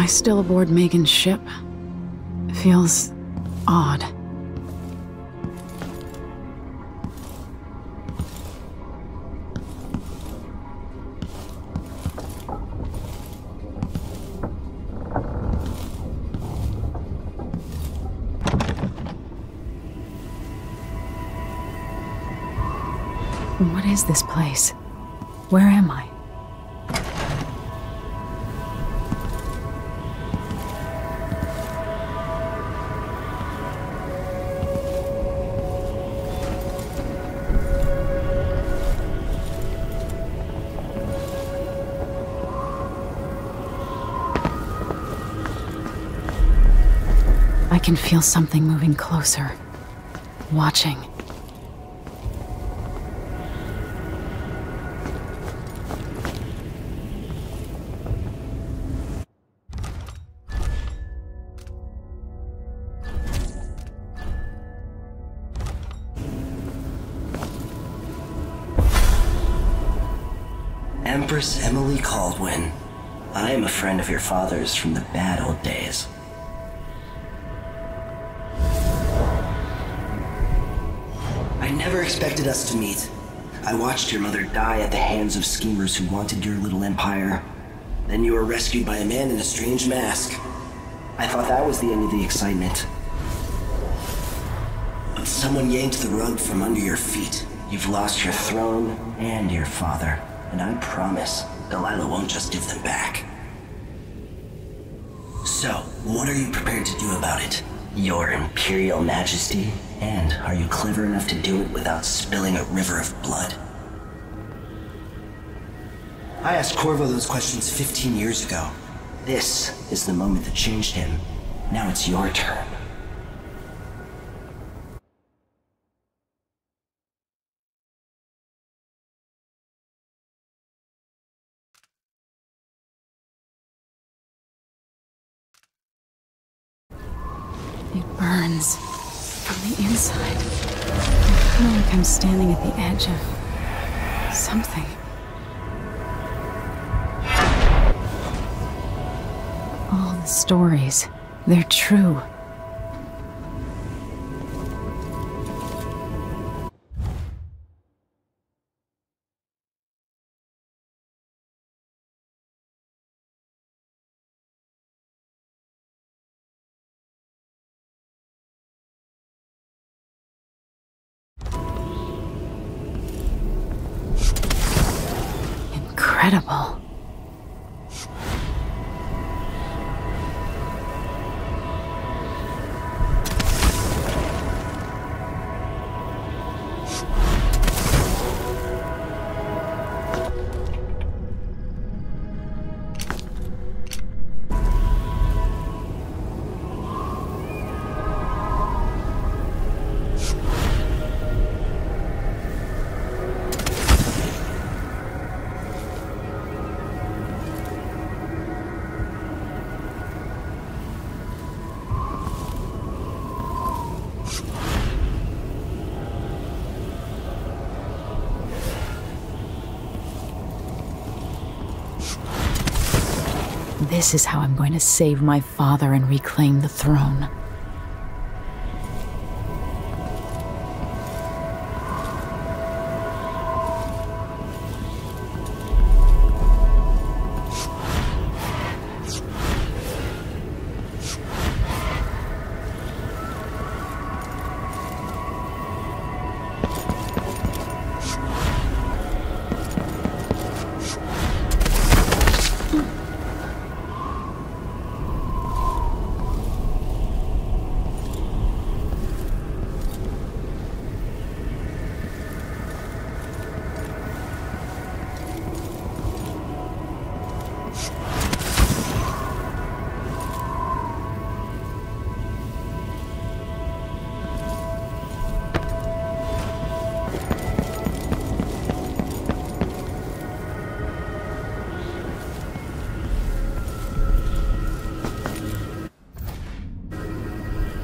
I still aboard Megan's ship? It feels odd. What is this place? Where am I? I can feel something moving closer. Watching. Empress Emily Caldwin. I am a friend of your father's from the bad old days. I never expected us to meet. I watched your mother die at the hands of schemers who wanted your little empire. Then you were rescued by a man in a strange mask. I thought that was the end of the excitement. But someone yanked the rug from under your feet. You've lost your throne and your father. And I promise, Delilah won't just give them back. So, what are you prepared to do about it? Your Imperial Majesty? And are you clever enough to do it without spilling a river of blood? I asked Corvo those questions 15 years ago. This is the moment that changed him. Now it's your turn. It burns from the inside. I feel like I'm standing at the edge of something. All the stories, they're true. Incredible. This is how I'm going to save my father and reclaim the throne.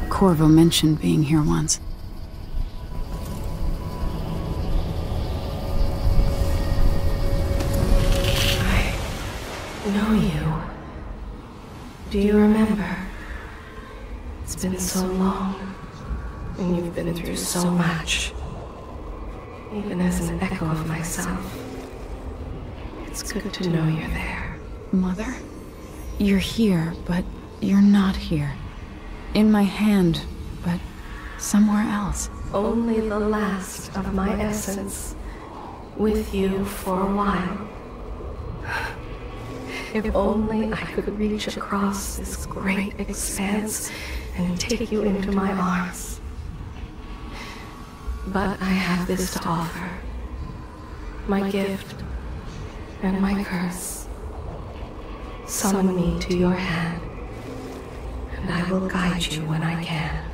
Corvo mentioned being here once. I know you. Do you remember? It's been so long, and you've been through so much. Even as an echo of myself, it's good to know you're there. Mother? You're here, but you're not here. In my hand, but somewhere else. Only the last of my essence, with you for a while. If only I could reach across this great expanse and take you into my arms. But I have this to offer. My gift and my curse. Summon me to your hand, and I will guide you when I can.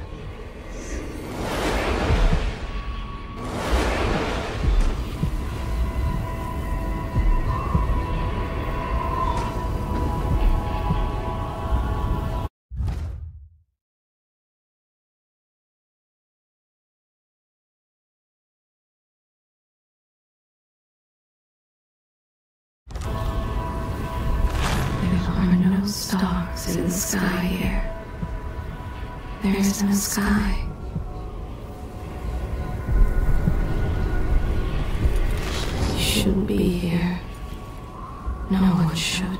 Stars in the sky here. There is no sky. You shouldn't be here. No one should.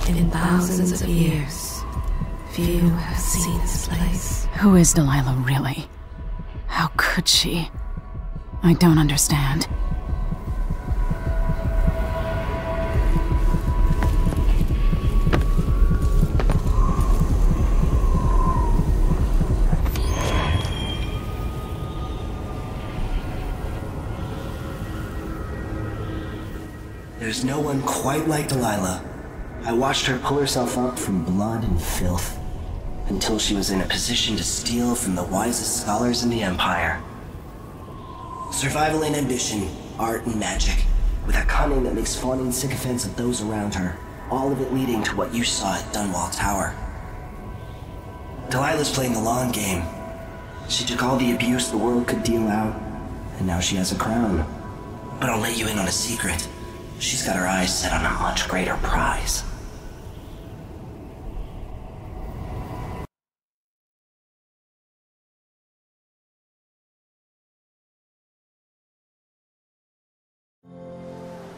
In thousands of years, few have seen this place. Who is Delilah, really? How could she? I don't understand. There's no one quite like Delilah. I watched her pull herself up from blood and filth, until she was in a position to steal from the wisest scholars in the Empire. Survival and ambition, art and magic, with a cunning that makes fawning sycophants of those around her, all of it leading to what you saw at Dunwall Tower. Delilah's playing the long game. She took all the abuse the world could deal out, and now she has a crown. But I'll let you in on a secret. She's got her eyes set on a much greater prize.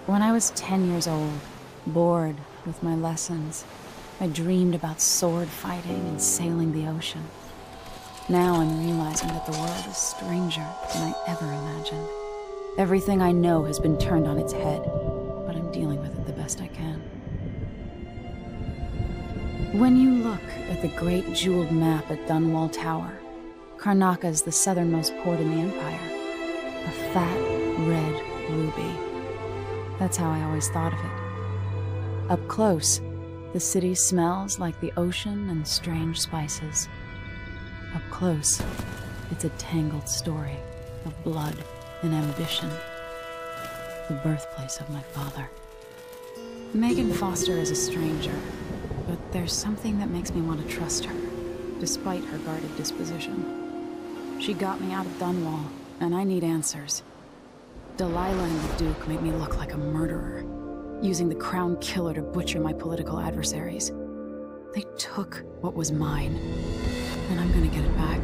When I was 10 years old, bored with my lessons, I dreamed about sword fighting and sailing the ocean. Now I'm realizing that the world is stranger than I ever imagined. Everything I know has been turned on its head, but I'm dealing with it the best I can. When you look at the great jeweled map at Dunwall Tower, Karnaca is the southernmost port in the Empire. A fat, red ruby. That's how I always thought of it. Up close, the city smells like the ocean and strange spices. Up close, it's a tangled story of blood and ambition. The birthplace of my father. Megan Foster is a stranger, but there's something that makes me want to trust her, despite her guarded disposition. She got me out of Dunwall, and I need answers. Delilah and the Duke made me look like a murderer, using the Crown Killer to butcher my political adversaries. They took what was mine, and I'm gonna get it back.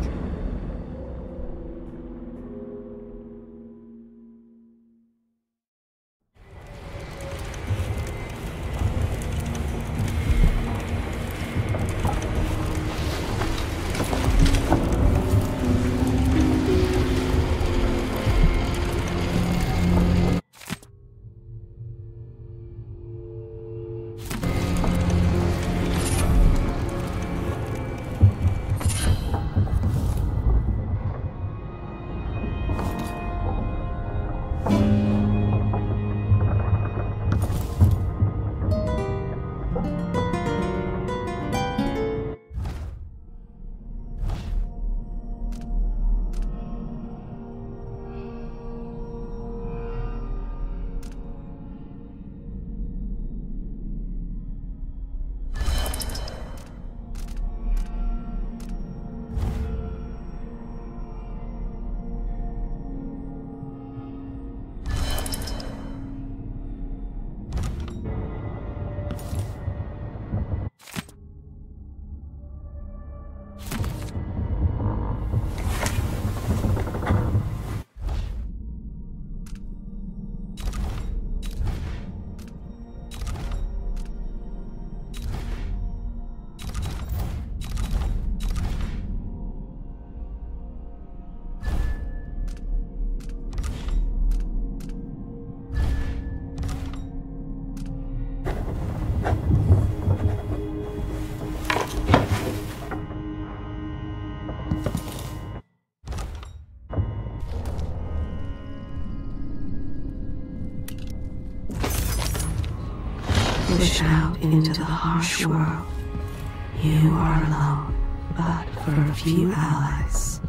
Pushed out into the harsh world, you are alone, but for a few allies.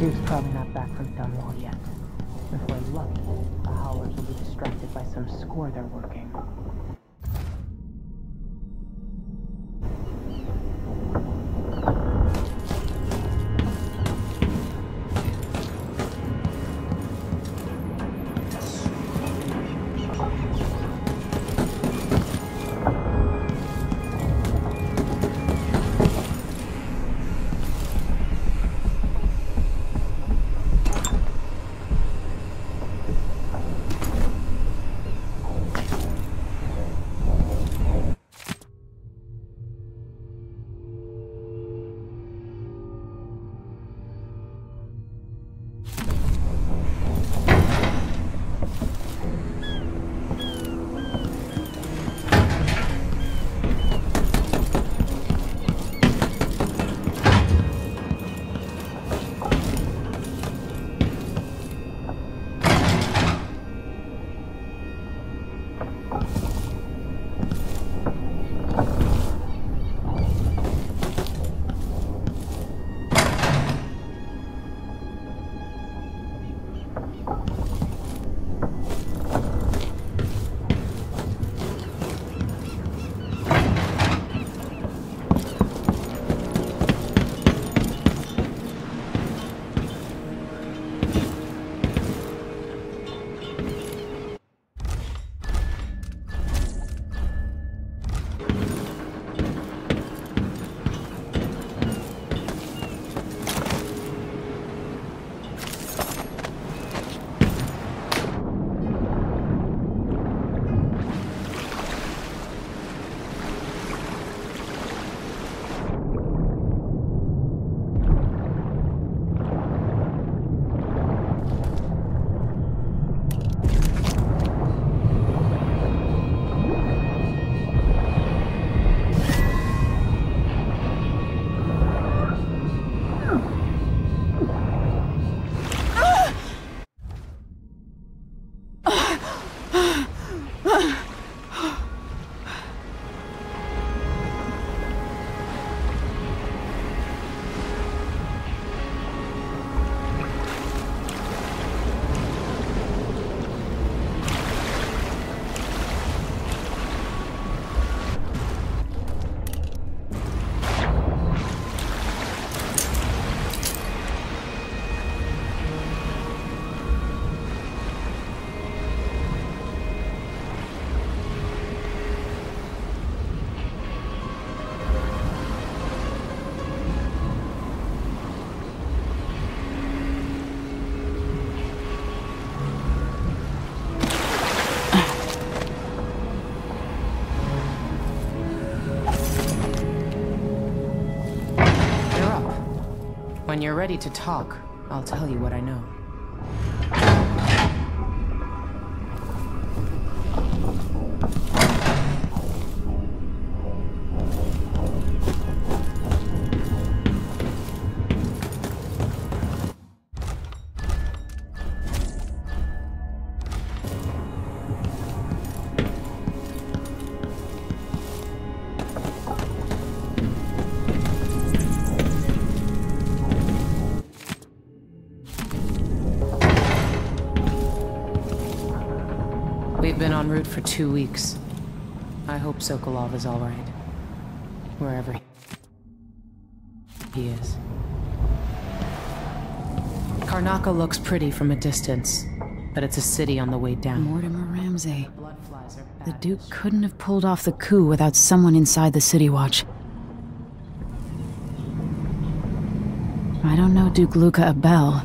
Duke's probably not back from Dunwall yet. If we're lucky, the Howlers will be distracted by some score they're working. When you're ready to talk, I'll tell you what I know. We've been en route for 2 weeks. I hope Sokolov is all right. Wherever he is. Karnaca looks pretty from a distance, but it's a city on the way down. Mortimer Ramsey. The Duke couldn't have pulled off the coup without someone inside the City Watch. I don't know Duke Luca Abel,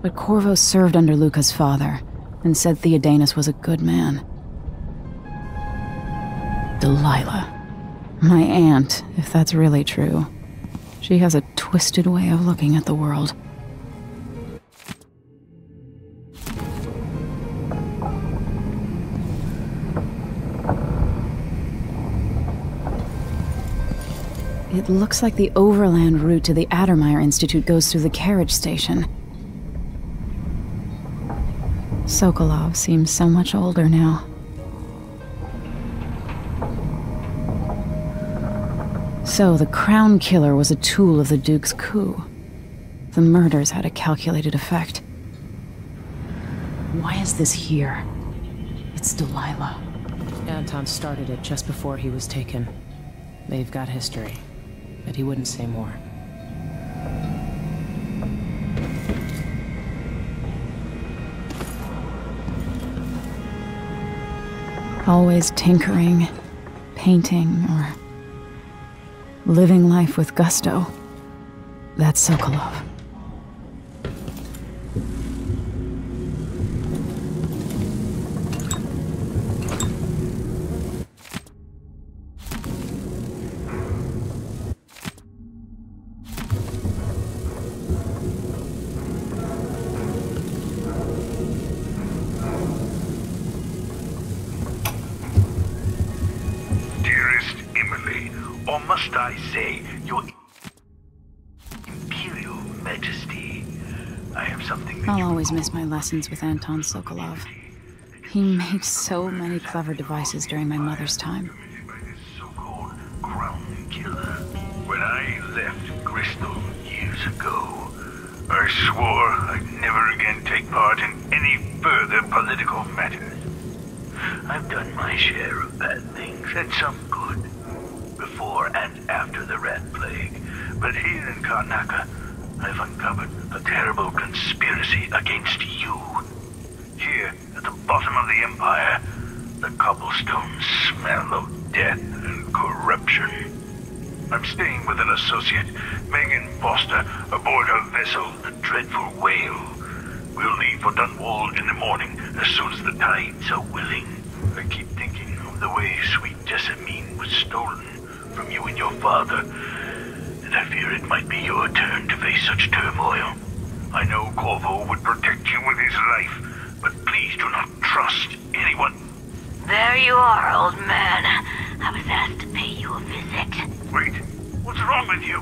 but Corvo served under Luca's father, and said Theodanis was a good man. Delilah. My aunt, if that's really true. She has a twisted way of looking at the world. It looks like the overland route to the Addermeyer Institute goes through the carriage station. Sokolov seems so much older now. So, the Crown Killer was a tool of the Duke's coup. The murders had a calculated effect. Why is this here? It's Delilah. Anton started it just before he was taken. They've got history, but he wouldn't say more. Always tinkering, painting, or living life with gusto. That's Sokolov. Or must I say, Your Imperial Majesty, I have something that I'll always miss my lessons with Anton Sokolov. He made so many clever devices during my mother's time. So-called Crown Killer. When I left Crystal years ago, I swore I'd never again take part in any further political matters. I've done my share of bad things, and some good, before and after the Rat Plague. But here in Karnaca, I've uncovered a terrible conspiracy against you. Here, at the bottom of the Empire, the cobblestones smell of death and corruption. I'm staying with an associate, Megan Foster, aboard her vessel, the Dreadful Whale. We'll leave for Dunwall in the morning, as soon as the tides are willing. I keep thinking of the way sweet Jessamine was stolen from you and your father, and I fear it might be your turn to face such turmoil. I know Corvo would protect you with his life, but please do not trust anyone. There you are, old man. I was asked to pay you a visit. Wait, what's wrong with you?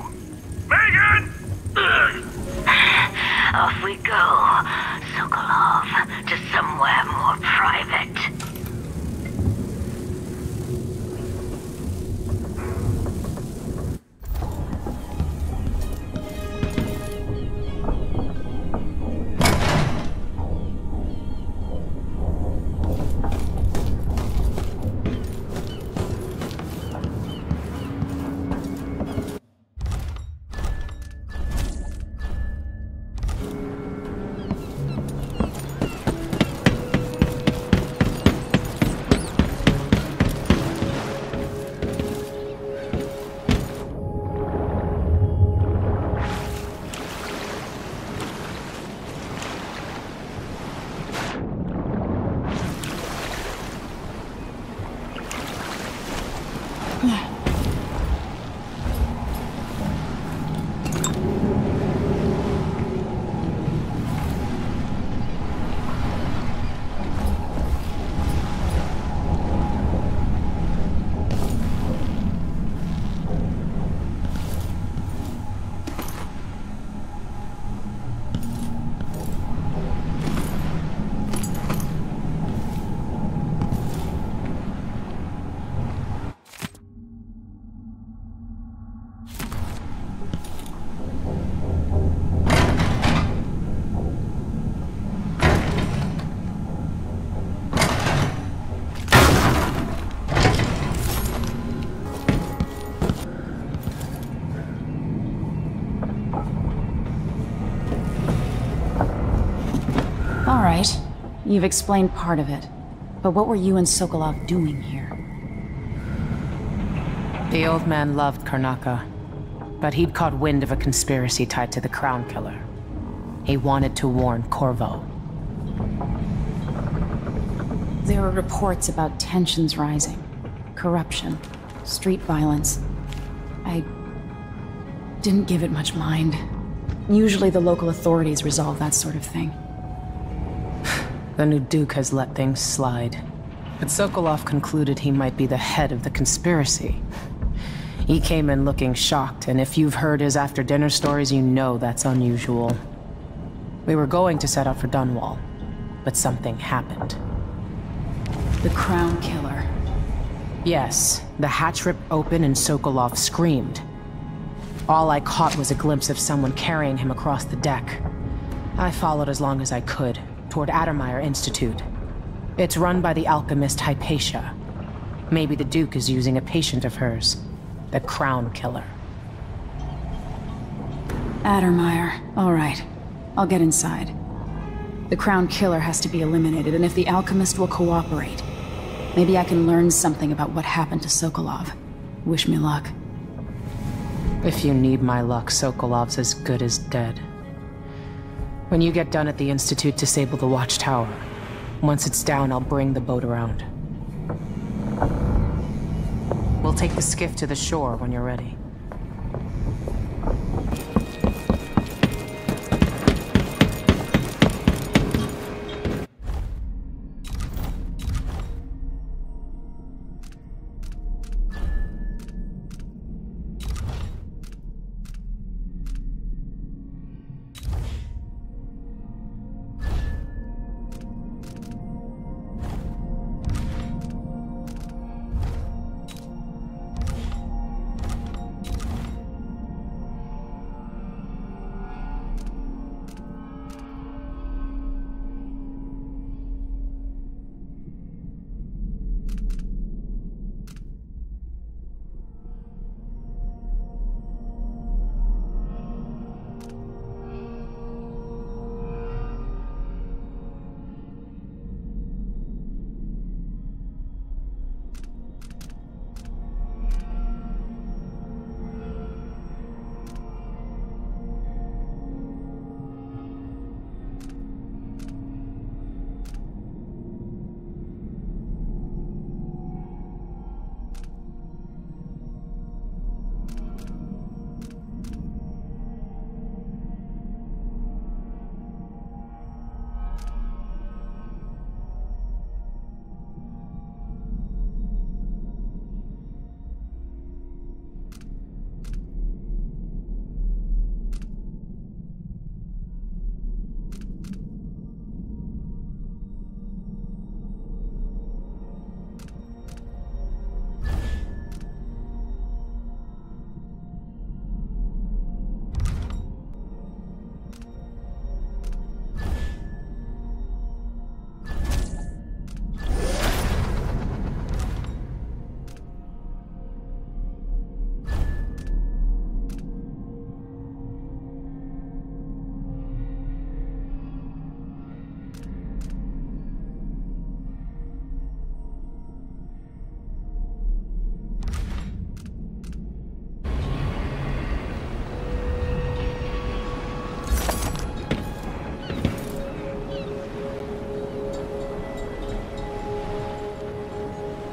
Megan! Off we go, Sokolov, to somewhere more private. You've explained part of it, but what were you and Sokolov doing here? The old man loved Karnaca, but he'd caught wind of a conspiracy tied to the Crown Killer. He wanted to warn Corvo. There were reports about tensions rising, corruption, street violence. I didn't give it much mind. Usually the local authorities resolve that sort of thing. The new Duke has let things slide. But Sokolov concluded he might be the head of the conspiracy. He came in looking shocked, and if you've heard his after-dinner stories, you know that's unusual. We were going to set out for Dunwall, but something happened. The Crown Killer. Yes, the hatch ripped open and Sokolov screamed. All I caught was a glimpse of someone carrying him across the deck. I followed as long as I could, toward Addermeyer Institute. It's run by the alchemist Hypatia. Maybe the Duke is using a patient of hers, the Crown Killer. Addermeyer. All right. I'll get inside. The Crown Killer has to be eliminated, and if the alchemist will cooperate, maybe I can learn something about what happened to Sokolov. Wish me luck. If you need my luck, Sokolov's as good as dead. When you get done at the Institute, disable the watchtower. Once it's down, I'll bring the boat around. We'll take the skiff to the shore when you're ready.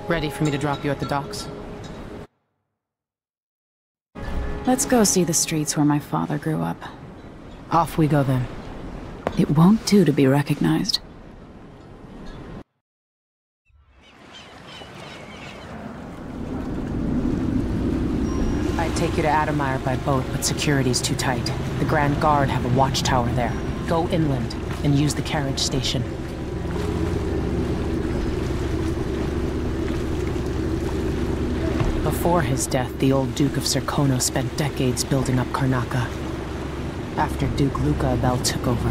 Ready for me to drop you at the docks? Let's go see the streets where my father grew up. Off we go then. It won't do to be recognized. I'd take you to Addermeyer by boat, but security's too tight. The Grand Guard have a watchtower there. Go inland and use the carriage station. Before his death, the old Duke of Serkono spent decades building up Karnaca. After Duke Luca Abel took over,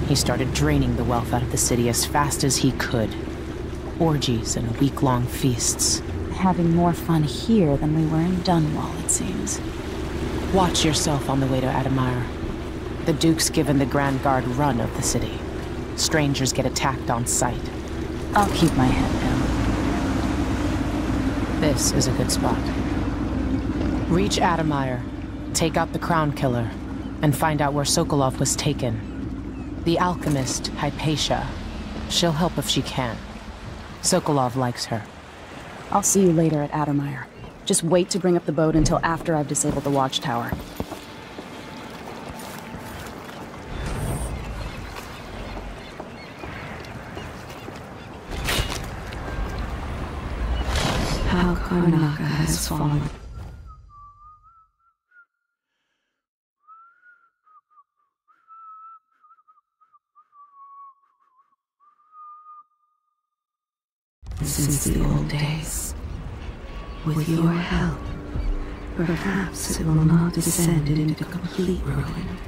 he started draining the wealth out of the city as fast as he could. Orgies and week-long feasts. Having more fun here than we were in Dunwall, it seems. Watch yourself on the way to Addermeyer. The Duke's given the Grand Guard run of the city. Strangers get attacked on sight. I'll keep my head down. This is a good spot. Reach Adamire, take out the Crown Killer, and find out where Sokolov was taken. The alchemist, Hypatia. She'll help if she can. Sokolov likes her. I'll see you later at Adamire. Just wait to bring up the boat until after I've disabled the watchtower. How Karnaca has fallen. Since the old days. With your help, perhaps it will not descend into complete ruin.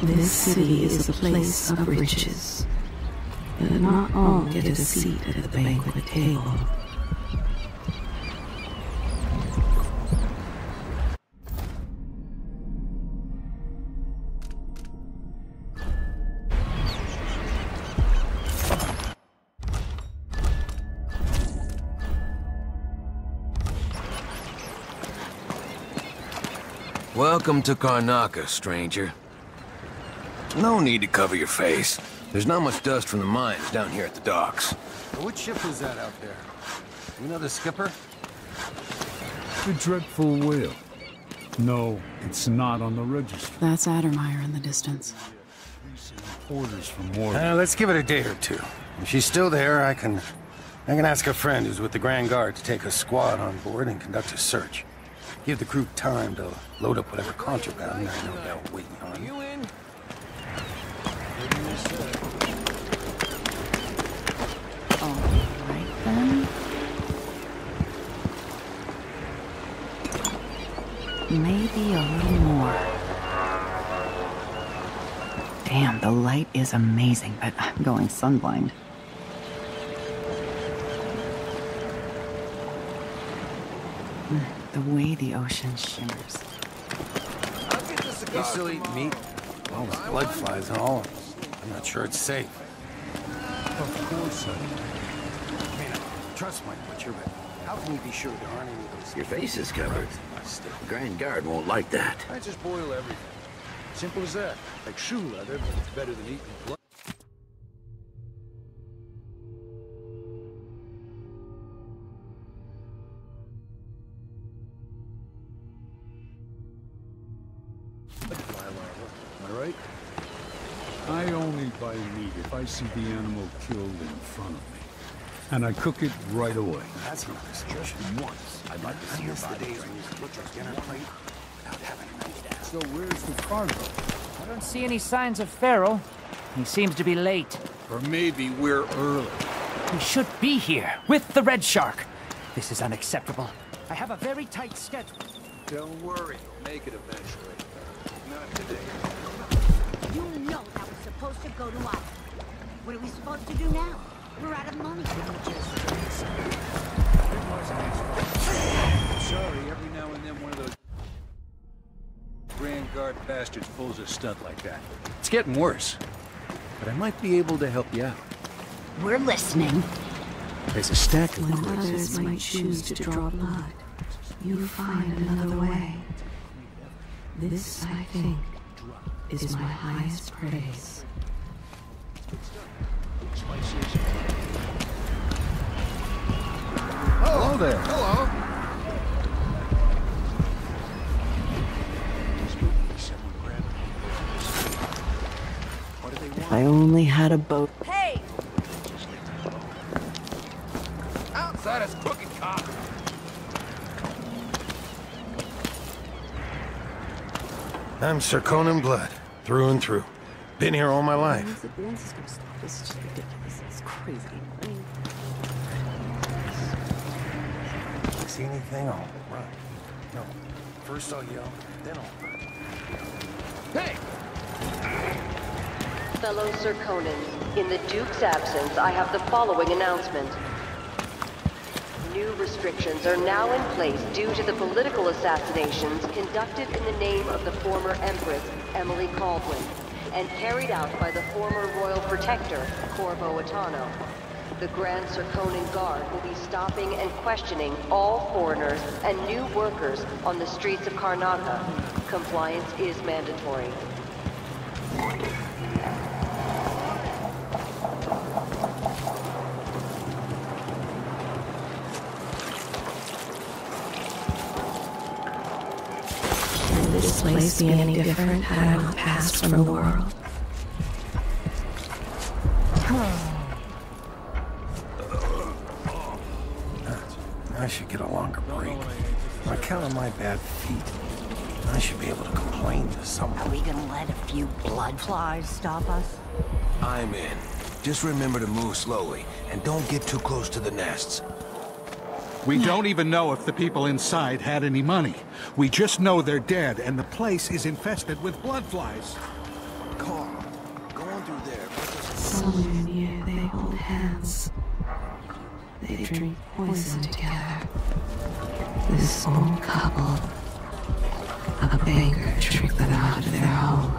This city is a place of riches, but not all get a seat at the banquet table. Welcome to Karnaca, stranger. No need to cover your face. There's not much dust from the mines down here at the docks. What ship was that out there? You know the skipper? The dreadful whale. No, it's not on the register. That's Adamire in the distance. Orders from more. Let's give it a day or two. If she's still there, I can ask a friend who's with the Grand Guard to take a squad on board and conduct a search. Give the crew time to load up whatever contraband they're no doubt waiting on. You in? Alright then. Maybe a little more. Damn, the light is amazing, but I'm going sunblind. The way the ocean shimmers. You still eat meat? All the blood flies and all. I'm not sure it's safe. Of course I do. I mean, trust my butcher, but how can you be sure there aren't any of those... Your face is covered. The Grand Guard won't like that. I just boil everything. Simple as that. Like shoe leather, but it's better than eating blood. Am I right? I only buy meat if I see the animal killed in front of me. And I cook it right away. That's not a suggestion. Once. I'd like to see your body days when you could butcher dinner plate without having to eat out. So where's the cargo? I don't see any signs of Farrell. He seems to be late. Or maybe we're early. He should be here, with the Red Shark. This is unacceptable. I have a very tight schedule. Don't worry, we'll make it eventually. Not today. You know that was supposed to go to us. What are we supposed to do now? We're out of money. Sorry, every now and then one of those Grand Guard bastards pulls a stunt like that. It's getting worse. But I might be able to help you out. We're listening. There's a stack of... When others might choose to draw blood, you find another way. This, I think, is my highest praise. Hello there. Hello. If I only had a boat. Hey! Outside us, crooked cop. I'm Sir Conan Blood, through and through. Been here all my life. When's this gonna stop? This is just ridiculous. It's crazy. See anything, I'll run. No, first I'll yell, then I'll run. Hey! Fellow Sir Conan, in the Duke's absence, I have the following announcement. New restrictions are now in place due to the political assassinations conducted in the name of the former Empress, Emily Caldwin, and carried out by the former Royal Protector, Corvo Attano. The Grand Circonan Guard will be stopping and questioning all foreigners and new workers on the streets of Karnaca. Compliance is mandatory. Would this place be any different had I not passed from the world? I should get a longer break. On account of my bad feet, I should be able to complain to someone. Are we gonna let a few blood flies stop us? I'm in. Just remember to move slowly, and don't get too close to the nests. We don't even know if the people inside had any money. We just know they're dead, and the place is infested with blood flies. Carl, going through there. Somewhere near they hold hands. They drink poison together. This old couple. A banker tricked them out of their home.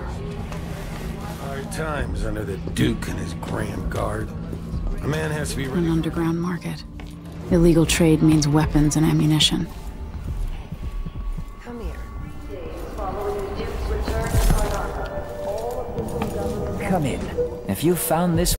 Hard times under the Duke and his Grand Guard. A man has to be ready. An underground market. Illegal trade means weapons and ammunition. Come here. Following the Duke's return to Karnaca, all of the government... Come in. If you found this